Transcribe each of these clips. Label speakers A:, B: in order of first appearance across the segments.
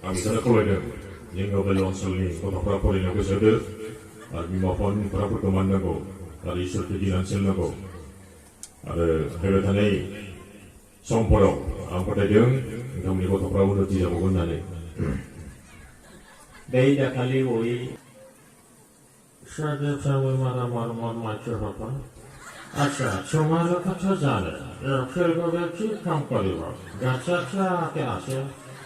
A: आं बिसोरनो खावलायदों जोंनि हwbai ओनसोलनि गथ'फोरा फरायनो गोसो होदो आरो बिमा बिफानि खोथाफोरखौ मानिनांगौ आरो इसोरखौ गिनानै सोलिनांगौ आरो फैबाय थानाय समफोराव आं फोथायदों नोंथांमोननि गथ'फ्रा उन्नति जाबावगोन होननानै
B: बै दाखालि बय सादेबसाबो मारामार मानसि हरफा আচ্ছা তোমার কথা জানে ফেলবে কি কাম করিব গাছাকে আছে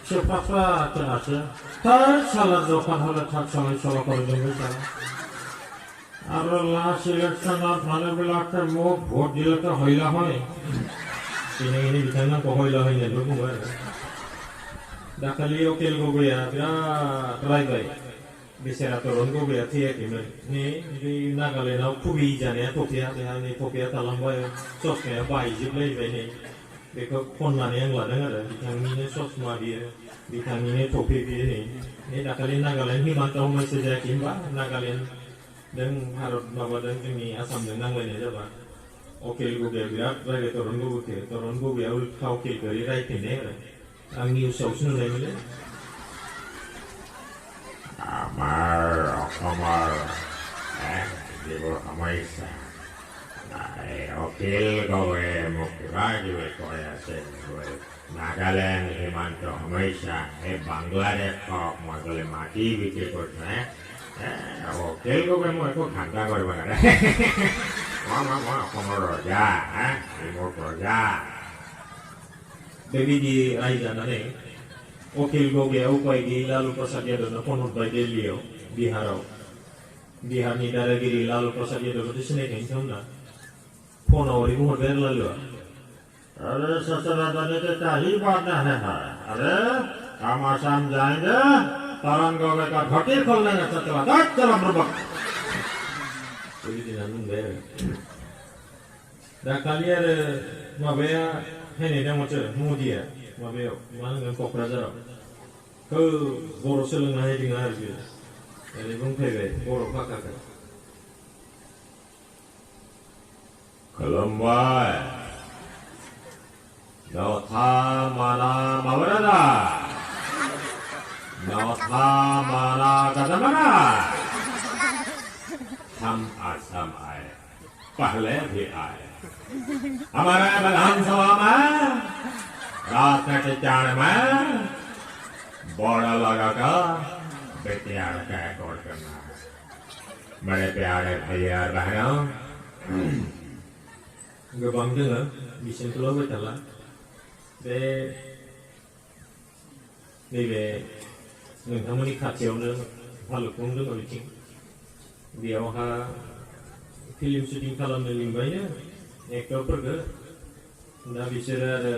B: সে পাপড়াকে আছে তার সালার দোকান হলে থাক সময় চলা করে দেবে তারা আর লাস্ট ইলেকশনত মানুহবিলাকে মোক ভোট দিলে তো হইলা হয় তিনি বিধানক হইলা হয় নেবে বুঝায় দাখালি ওকেল গগৈয়া বিরাট রায়বাই बिसोरा तरुनखौ गैया थैयाखैमोन नै नागालेण्डआव फुबि जानाया थफिया बेहा नै थफिया थालांबाय चसमाया बायजोबलायबाय नै बेखौ खननानै आं लादों आरो बिथांनिनो चसमा बियो बिथांनिनो थफि बियो नै दाखालि नागालेण्ड हिमान्ताव मैसो जायाखै होनबा नागालेण्डजों भारत माबाजों जोंनि आसामजों नांलायनाय जाबा अकेल गगैया बिराद रायबाय तरुन गगैया उल्था अकेलखौ रायफिननाय आरो आं निउसावसो नुनाय मोनो
C: Amar, digo, amaisa. Okil kowe mukira jiwe kowe asen kowe. Nagaland himanto amaisa. Bangladesh kok magale mati bikin kowe. Okil kowe mau ikut khanta kowe bangare. Mama komo roja, timur roja.
B: Baby di Raja nane. Okil gogea upai di lalu prasadya dono ponut by Delio Biharau Bihar ni daragiri lalu prasadya dono di sini kan cuma pono ori umur ber lalu
C: Ada sesuatu itu tahi pada ha. Ada sama samjanya taran goge ka bhati kholne na setelah dak jalan berbak.
B: Jadi di nanung ber. Dah kalian mabaya hene dah macam mudia. माबायाव मा होनगोन क'क्राझाराव बर' सोलोंनो हायदों आरो बियो ओरै बुंफैबाय बर' भाखाखौ
A: खुलुमबाय नथा माना माबारादा नथा माना गाजामाना हम आसाम आए पहले भी आए हमारे विधानसभा में रात के चाण में बोड़ा लगाकर बेटियां का रिकॉर्ड करना है बड़े प्यारे भैया बहनों
B: गोबां दोङो बिसोरखौल' बैथाला बे नैबे नोंथांमोननि खाथियावनो भालुकपुं दङ बिथिं बेयावहा फिल्म शुटिं खालामनो लिंबायनो एक्टरफोरखौ दा बिसोरो आरो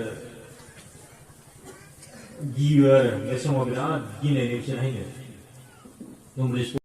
B: गियो आरो बे समाव बिराद गिनायनि बिसोर हायनो